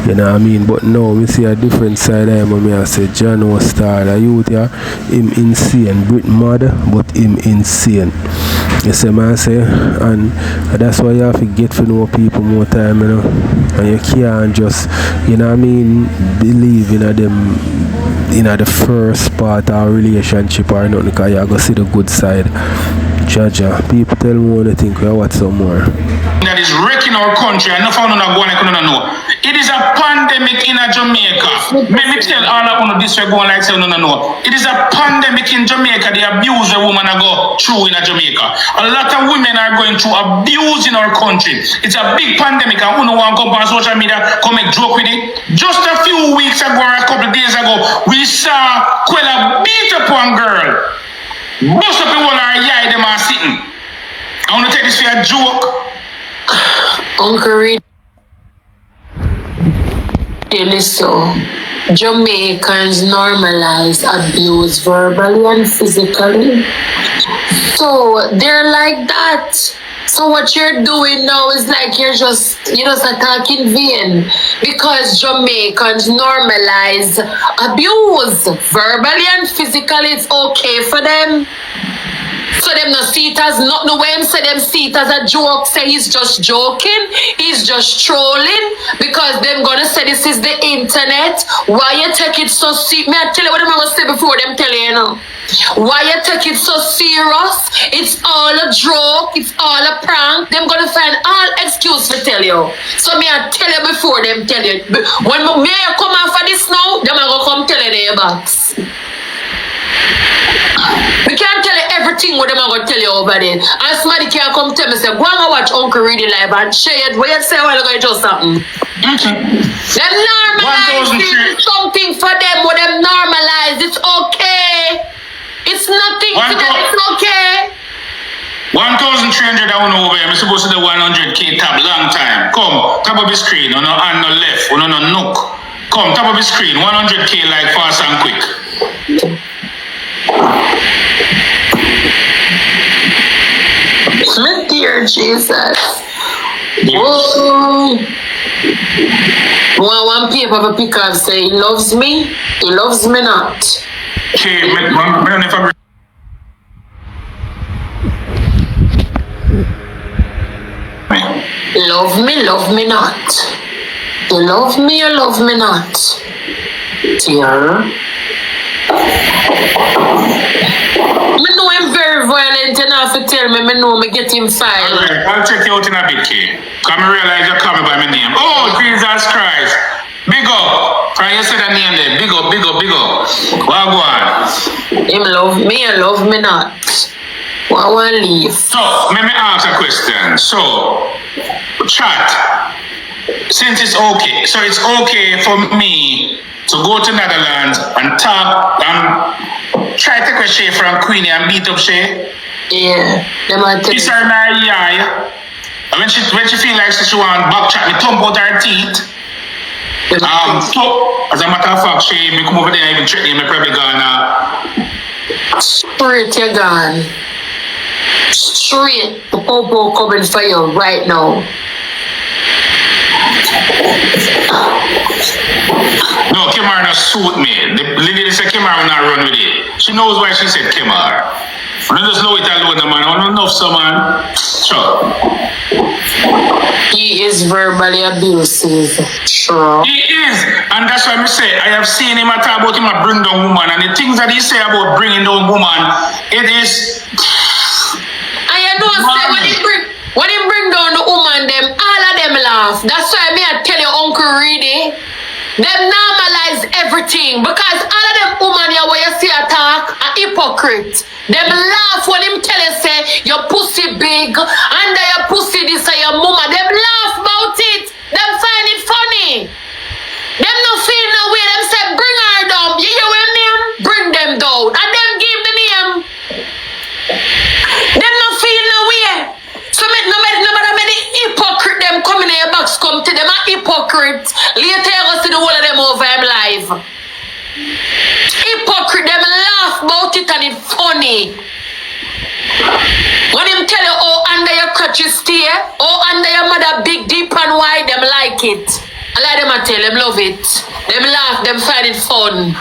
you know what I mean? But now, me see a different side of him and me I say, John Star, the youth here, him insane, Brit mad, but him insane. You see man say, and that's why you have to get to know people more time, you know, and you can't just, you know what I mean, believe in them in the first part of a relationship or nothing, because you go see the good side. Jaja, people tell me what they think. I watch some more. That is wrecking our country. I know for no go I couldn't know. It is a pandemic in Jamaica. Let me tell all of you this way going like say no. It is a pandemic in Jamaica. The abuse the woman go through in Jamaica. A lot of women are going through abuse in our country. It's a big pandemic and who no one come on social media come make joke with it. Just a few weeks ago or a couple of days ago, we saw Quella beat up one girl. Most of the people are yeah, them are sitting. I want to take this for a joke. Uncle Reed, so Jamaicans normalize abuse verbally and physically. So they're like that. So what you're doing now is like you're just attacking vain because Jamaicans normalize abuse verbally and physically. It's okay for them. So them no see it as not no way him say them see it as a joke, say he's just joking, he's just trolling, because them gonna say this is the internet. Why you take it so serious? Me I tell you what I'm gonna say before them tell you now. Why you take it so serious? It's all a joke, it's all a prank. Them gonna find all excuse to tell you. So me I tell you before them tell you. When me I come out for this now, them I go come tell you in your box. We can't tell you everything what them are going to tell you over there. And somebody can come tell me, say, go and watch Uncle Reedy live and share it. What you say while you're going to do something? Them normalize something for them, what them normalize. It's okay. It's nothing to them. It's okay. 1,300 I want over here. I'm supposed to do 100K tab long time. Come, top of the screen. On no left. On no nook. Come, top of the screen. 100K like fast and quick. Dear Jesus. Whoa. One paper of a picker say he loves me not. Okay, love me not. You love me not. Dear. I know I'm very violent enough to tell me, I know me get him fired. Alright, I'll check you out in a bit, Kay. Come and realize you're coming by my name. Oh, Jesus Christ. Big up. Try you say that name there. Big up. What go on? Him love me and love me not. What want to leave? So, let me ask a question. So, chat. Since it's okay, so it's okay for me to go to Netherlands and talk and try to take a shade from Queenie and beat up Shay? Yeah. Kiss her in her eye. And when she feel like she want back chat, me thump out her teeth. So, as a matter of fact, Shay, me come over there and even threaten me probably gonna straight you're gone. Straight. The popo coming for you right now. No, Kimar not suit me. The lady said Kimar will not run with it. She knows why she said Kimar. I don't just know it alone, man. I don't know someone. Sure. He is verbally abusive. Sure. He is. And that's why I say I have seen him talk about him a bring down woman. And the things that he say about bringing down woman, it is. I know say when he bring down the woman, them all of them laugh. That's why I tell you, Uncle Reedy, them normalize everything because all of them woman here where you see attack are hypocrite. Them laugh when him tell you say your pussy big under your pussy this and your mama. Them laugh about it. Them find it funny. Them no feel no way. Them say bring her down. You hear what I mean? Bring them down. And them give the name. Them no feel no way. So nobody made the hypocrite them coming in your box come to them a hypocrite. Later you go see the whole of them over him live. Hypocrite them laugh about it and it's funny. When him tell you oh under your crutches stay, oh under your mother big deep and wide, them like it. I like them I tell them love it. Them laugh, them find it fun.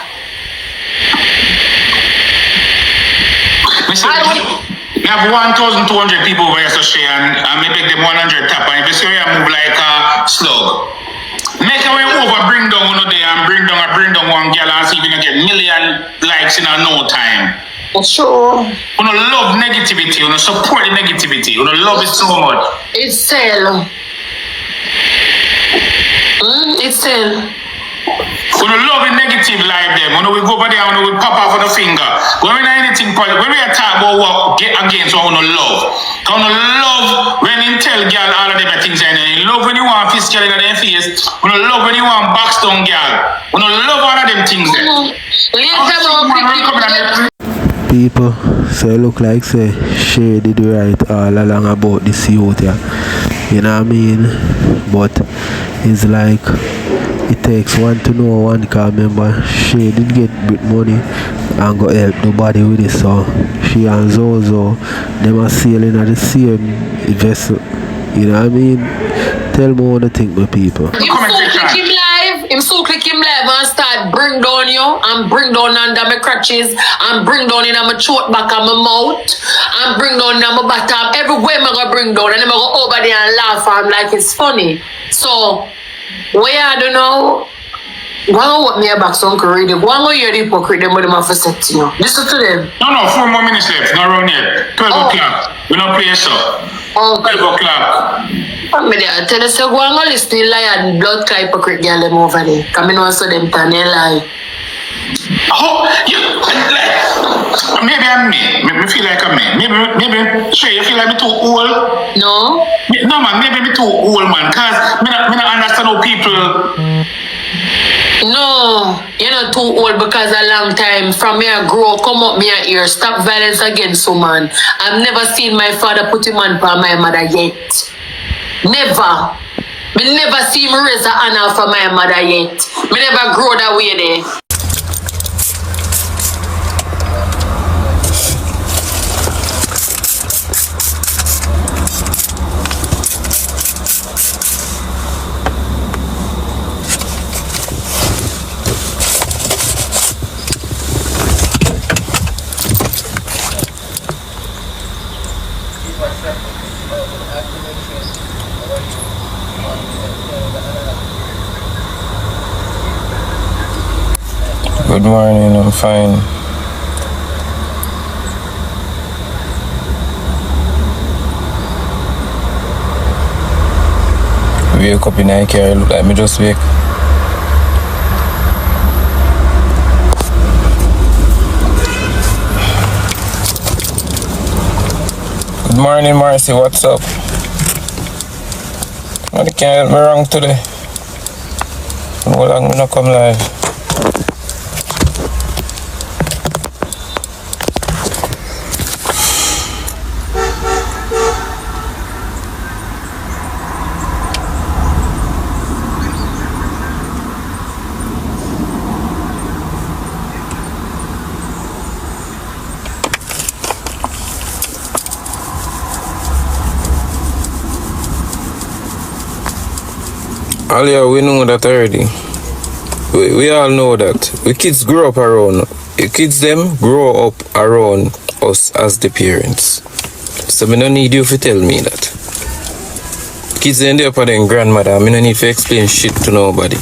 We have 1,200 people over here, so share, and we make them 100 tap. And if you see you move like a slug, make your way over, bring down one day and bring down one girl and see if you can get million likes in no time. Sure. You don't love negativity, you don't support the negativity, you don't love it so much. It's sell. It's sell. We don't love the negative like them. When we go over there and we pop off on the finger. When we not anything positive, when we talk about what get against what we don't love. We don't love when you tell girl all of them things and you love when you want physical in their face. We don't love when you want box down girl. We don't love all of them things there. People, so it look like say she did right all along about this youth, yeah. You know what I mean? But it's like it takes one to know one, cause remember she did get bit money and go help nobody with it, so she and Zozo them are sailing at the same vessel. You know what I mean? Tell me what you think, my people. Him so click him live and start bring down you and bring down under my crutches and bring down in my throat back and my mouth and bring down in my bottom. Everywhere I'm gonna bring down and I'm gonna go over there and laugh and like it's funny. So where I don't know. Go on what me back so Uncle read it. Go on hear the hypocrite them with them have to say to you. Listen to them. No, 4 more minutes left. Not around here. 12 o'clock. We don't play so. 12 o'clock. I tell you, so go and listen to lie blood clot hypocrite girl them over there. Come in also them turn they lie. Oh, maybe I'm me. Me feel like I'm me. Maybe, sure, you feel like me too old? No. No, man, maybe me too old, man. Because me not understand how people... No, you're not too old because a long time from me I grow, come up me here, stop violence against woman. I've never seen my father put him on for my mother yet. Never. Me never see him raise a honor for my mother yet. Me never grow that way there. Good morning, I'm fine. Wake up in the car, look like me just wake. Good morning, Marcy, what's up? Nobody can't help me wrong today. How long me not come live? Alia, we know that already. We all know that. We kids grow up around. The kids them grow up around us as the parents. So me no need you to tell me that. Kids end up with their grandmother. Me no need to explain shit to nobody.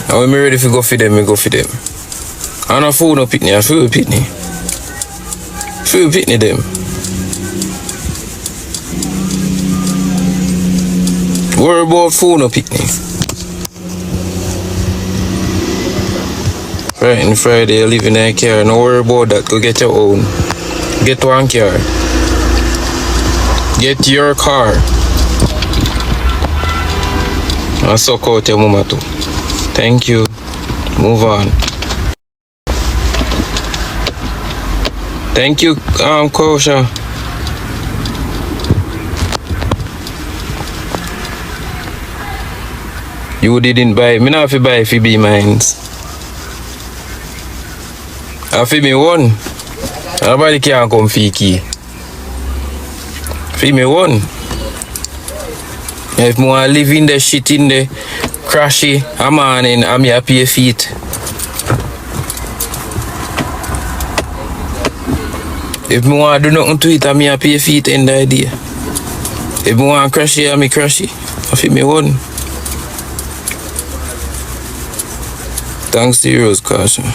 And when me ready to go for them, me go for them. And a food no pitney, I feel pitney. Feel pitney them. Worry about food no picnic. Right on Friday, you live in a car. No worry about that. Go get your own. Get one car. Get your car. And suck out your mama too. Thank you. Move on. Thank you, Kosha. You didn't buy. Me not have to buy if you be mines. If me one, nobody can come for key. If me one. If me want to live in the shit in the crashy, I'm on and I'm happy your feet. If me want to do nothing to it, I'm happy your feet in the idea. If me want to crashy, I'm crashy. If me one. Thanks to Heroes Caution.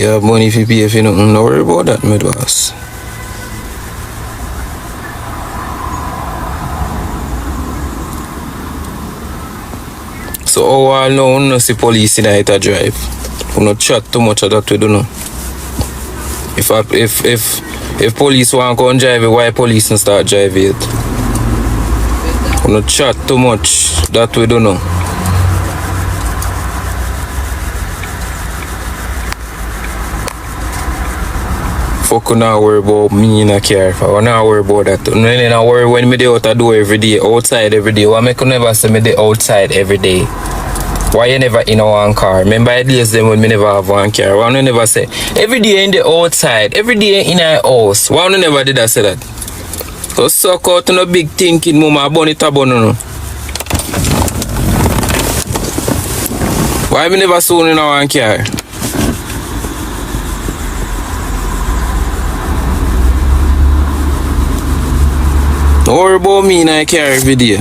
You have money if you pay if you don't worry about that, my boss. So all now no see police in it a drive. We not chat too much of that we don't know. If police want to go and drive it, why police not start driving it? We not chat too much that we don't know. Fuck you not worry about me in a car. I not worry about that. No, not worry when me dey out a door every day, outside every day. Why make you never say me dey outside every day? Why you never in a one car? Remember the days then when me never have one car? Why you never say every day in the outside, every day in a house? Why you never did I say that? So suck out no big thinking mama bunny tabono no. Why me never soon in a one car? Don't worry about me in a car every day.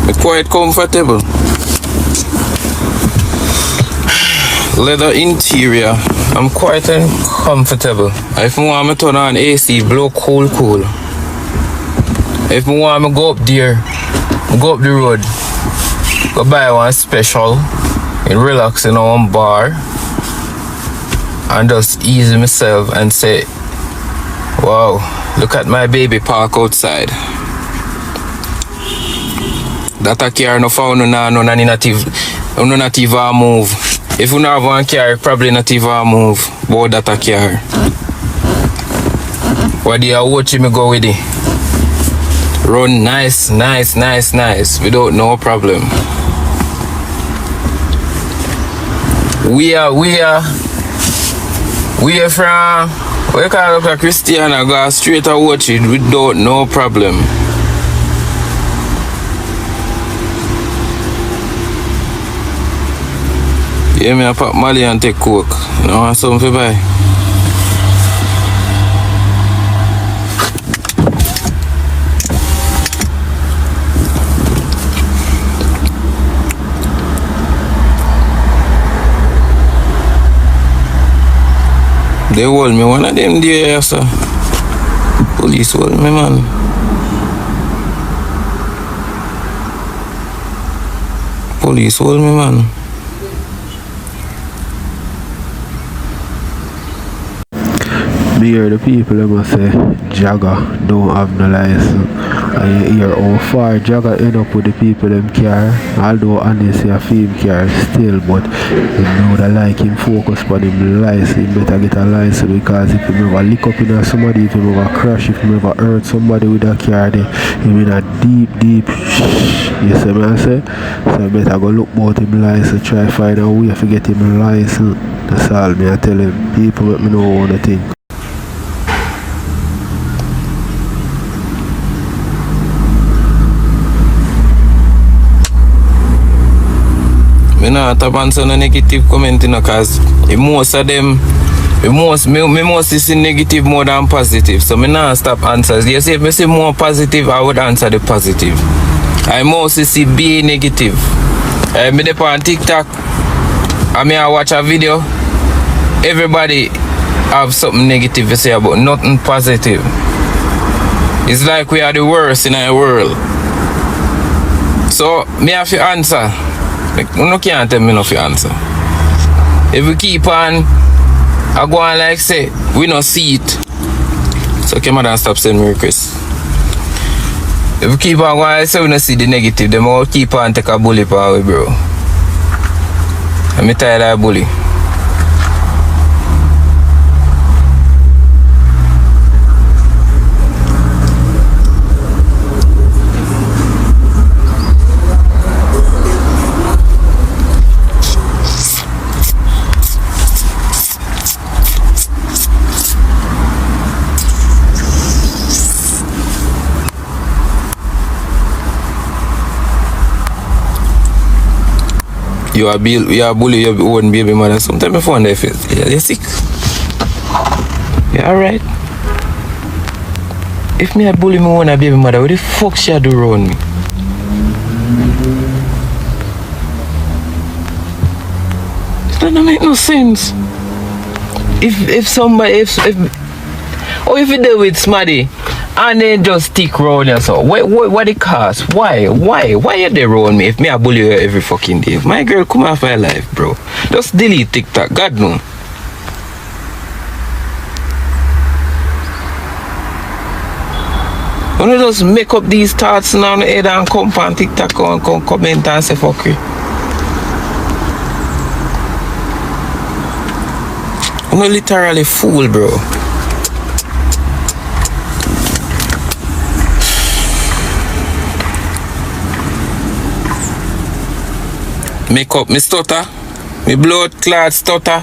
I'm quite comfortable. Leather interior. I'm quite comfortable. If I want to turn on AC, blow cool. If I want to go up there, go up the road, go buy one special and relax in one bar and just ease myself and say, wow, look at my baby park outside. That a car no found no native move. If you not have one car, probably not even move. But that a car. What do you watch me go with it? Run nice. Without no problem. We are from we can look at Christiana go straight and watch it without no problem. Yeah, me a pop Molly and take coke. You know want something to buy? They hold me one of them there, sir. Police hold me, man. Police hold me, man. Me hear the people them must say Dragga don't have no license. And you hear how far Dragga end up with the people them car. Although honestly a film car still, but you know that like him focus on him license, he better get a license because if him ever lick up in somebody, if him ever crash, if him ever hurt somebody with a car there, him in a deep you see me I say? So I better go look about him license, try find a way to get him license. That's all me I tell him. People let me know what they think. Me not have answer no negative comment because most of them me most see negative more than positive. So me not stop answers. You see if me see more positive, I would answer the positive. I mostly see be negative. Me dey on TikTok. I mean I watch a video. Everybody have something negative to say about nothing positive. It's like we are the worst in our world. So me have to answer. You can't tell me no for answer. If we keep on, I go on like say, we no see it. So come on and stop sending me requests. If we keep on going like say we no see the negative, then we'll keep on take a bully power, bro. I'm tired of bully. You are bully your own baby mother. Sometimes I find that you're sick. You alright? If me I bully my own baby mother, what the fuck she do around me? It's don't make no sense. If somebody if you deal with Smaddy and then just stick round you, so what it cost? Why you there round me if me a bully you every fucking day? My girl come off my life, bro. Just delete TikTok, God no. You know, just make up these thoughts now on the head and come on TikTok and come comment and say fuck you. I'm literally fool, bro. Make up me stutter, me blood clot stutter.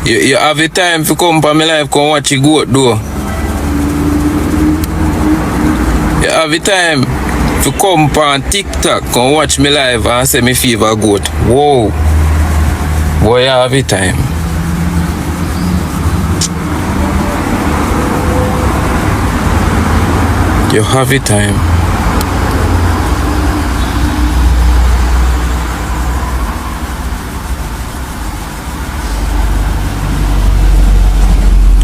You have the time to come for my life, come watch you goat though. You have the time to come on TikTok, come watch me live and say me fever goat. Whoa. Boy, you have the time. You have the time.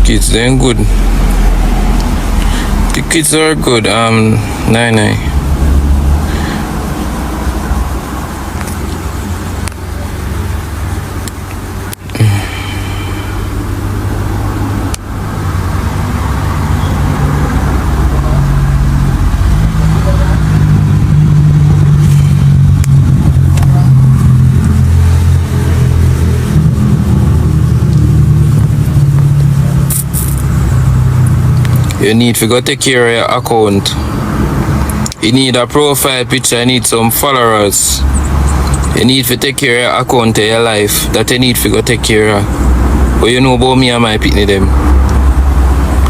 Kids, they're good. The kids are good. 9. You need to go take care of your account. You need a profile picture, you need some followers. You need to take care of your account of your life. That you need to go take care of. But you know about me and my pitney them.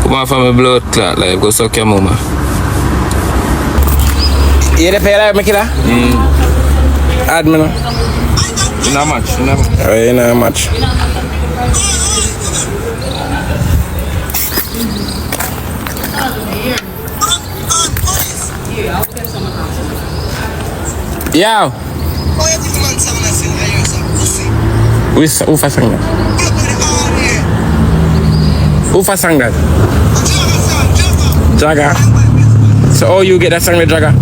Come on from my blood clot life, go suck your mama. You the pay like me killer? Add me now. Not much, not much. Oh, not much. Yo. Who for sang that? Who for sang that? Dragga. So how you get that song with Dragga?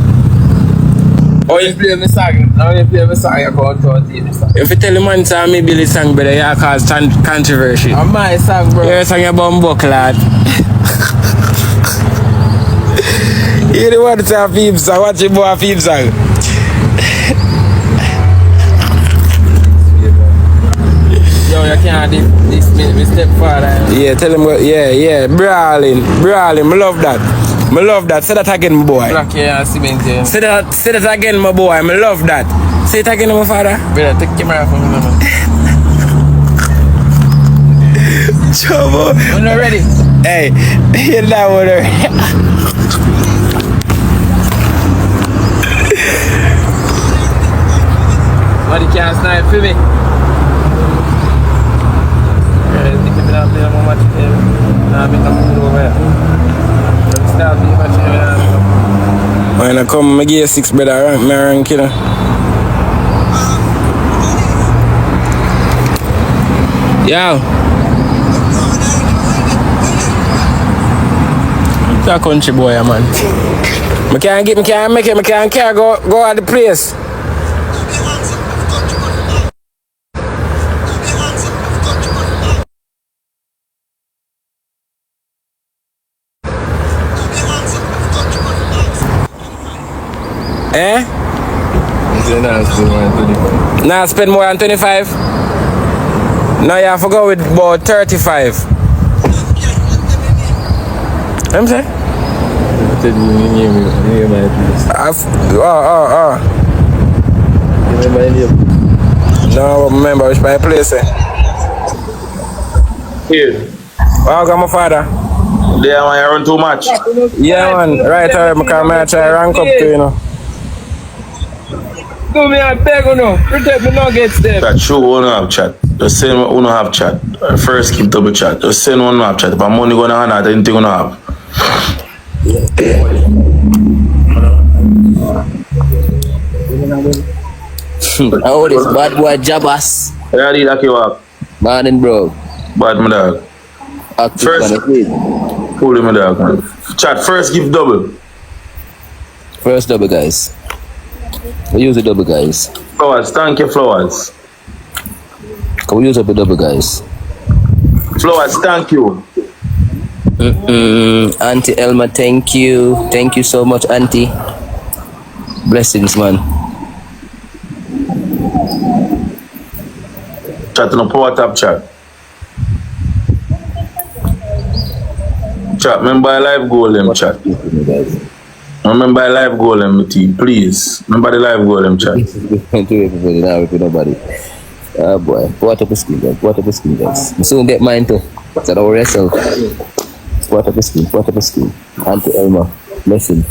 Oh, you play my song. Now you play my song, you go to the song. If you tell the man to me Billy song, brother, you cause controversy. I'm my song, bro. Your song about buck, lad. You don't want to say a theme song. Watch your boy a theme song. Yo, you can't this me stepfather. Yeah, tell him, yeah, brawling. I love that. Say that again, my boy. Black hair and cement hair. Say that again, my boy. I love that. Say it again, my father. Brother, take camera from me, man. Trouble. We're not ready. Hey, you're not ready. Somebody can't snipe for me. When I come, I give you 6 brother, rank me rank killer. Yo. That country boy, man. I can't make it, I can't go at the place. Eh? Nah, spend more than 25. Now you have to go with about 35. I'm saying? No, remember which my place. Here. Wow, got my father. There, man, you run too much. Yeah, man. Right, alright, I try to rank up to you know. Do me a beg or no. Protect me nuggets there. That true, we don't have chat. Just send we don't have chat. First keep double chat. Just send one have chat. If I'm money gonna have, anything gonna have. Oh, this bad boy Jabas. Yeah, I did like you up. Morning, bro. Bad, my dog. First, cool, my dog, man. Chat, first give double. First double, guys. We use the double, guys. Flowers, thank you, Flowers. Can we use up the double, guys? Flowers, thank you. Auntie Elma, thank you. Thank you so much, Auntie. Blessings, man. Chat no power tap chat. Chat, remember I live goal them chat. Remember I live goal them team, please. Remember the live goal them chat. To everybody now with nobody. Oh boy. What up the screen, guys? What up the screen, guys? You soon get mine too. So don't worry yourself. What up the screen? What up the screen? Auntie Elma. Blessings.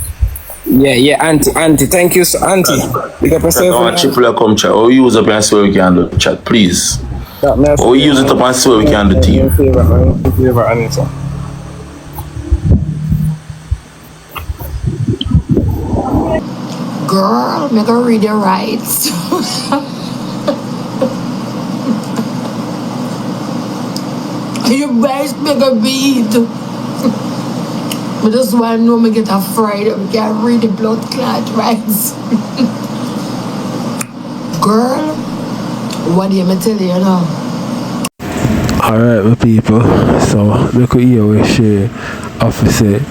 Yeah, Auntie, thank you, Auntie. Big up yourself. I want triple come chat. Or use up and see what we can do chat, please. Or we use it up and see what we can do team. Girl, I'm gonna read your rights. You best make a beat. But that's why I know me get afraid. I can't read the blood clot rights. Girl, what do you tell you now? Alright, my people. So, make a hear what she officer.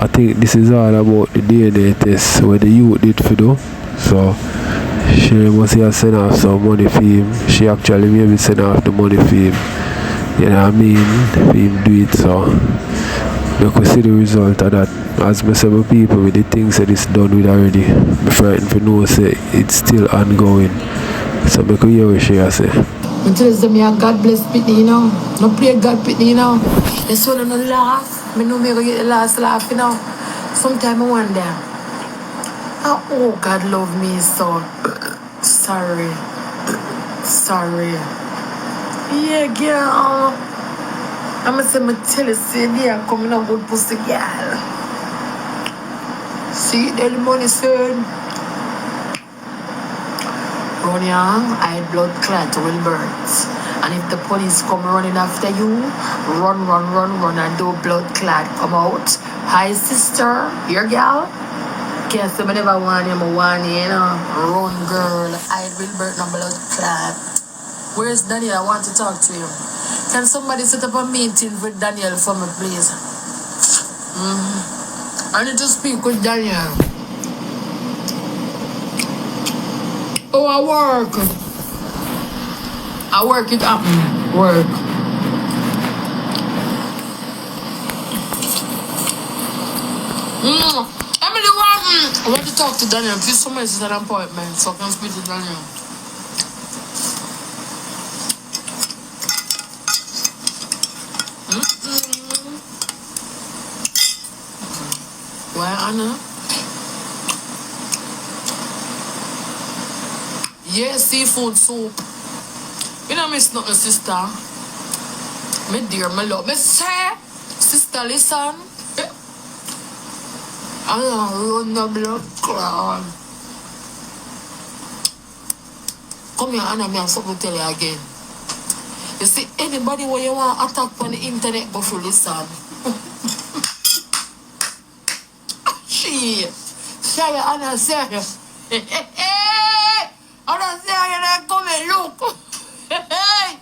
I think this is all about the DNA test where the youth did for do. So she must have sent off some money for him. She actually maybe sent off the money for him. You know what I mean? For him do it. So we could see the result of that. As my several people with the things that it's done with already. I'm frightened for no say it's still ongoing. So we could hear what she has say. I tell them, yeah, God bless Pitney, you know. No play God Pitney, you know. This one no laugh. I know me going to get the last laugh, you know. Sometimes I wonder, oh, God love me so. Sorry. Yeah, girl. I'm going to say, I tell you, say, yeah, coming up with pussy, girl. See, the money, son. Run young, high blood clot will burn. And if the police come running after you, run and do blood clot come out. Hi sister, your girl? Can't say I never want you, I want you, you know. Run girl, I will burn no blood clot. Where's Daniel? I want to talk to him. Can somebody set up a meeting with Daniel for me, please? I need to speak with Daniel. Oh, I work it up. Work. Emily, I want to talk to Daniel. Please, somebody set an appointment so I can speak to Daniel. Why, Anna? Yeah, seafood soup. You know, miss nothing, sister. My dear, my love. Me say, sister, listen. I run the blood clot. Come here, Anna, me have something to tell you again. You see, anybody where you want to attack on the internet, go for listen. She, Anna, serious. Anna, serious, come and look. Hey,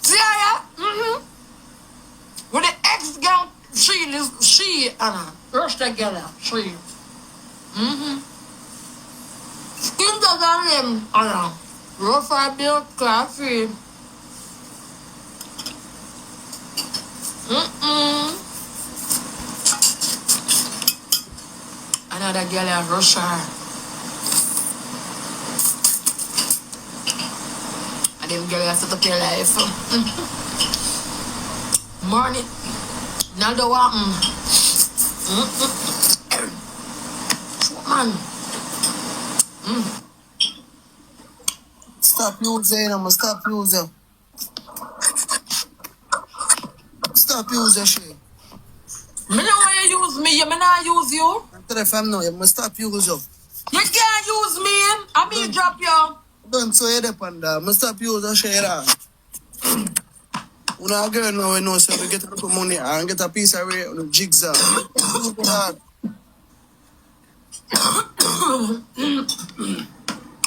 Zaya, with the ex-girl, she, Anna, rush together, she. Skin to the name, Anna, rough I build coffee. Another girl in Russia. And them girl set up your life. Morning. Now the what? Man. Stop using them. Stop using. Stop using shit. Me know why you use me, me not use you. I'm telling fam now, you must stop use you. You can't use me, I mean drop you. Don't so you depend that. Must stop use and share that. When a girl now we know so we get a little money and get a piece of rate on the jigsaw.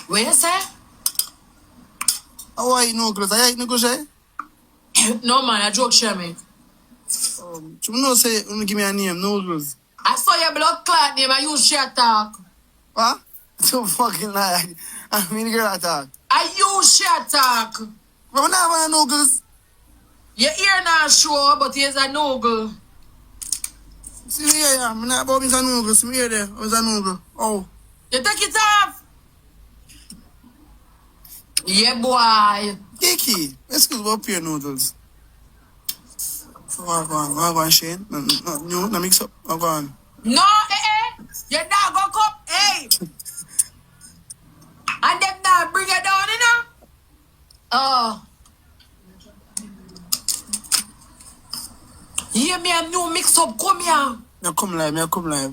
What you say? How are you know, cause I ain't negotiate? No man, I joke share me. You know say you give me a name, no rules. I saw your blood clot name, I use share talk. What? So fucking lie. I mean girl attack. I use share talk. But we not want no girls. Your ear not sure, but here's a nogle. See me here, yeah. I'm not about Mr. Nogle. See me here there. Mr. Nogle. Oh. You take it off? Yeah, boy. Kiki, excuse me, up your noodles. So I'm going, Shane. No, mix up. I'm going. No, your dog go come, hey. And them dog bring it down, you know? Oh. Yeah, me a new mix up, come here. Me come live.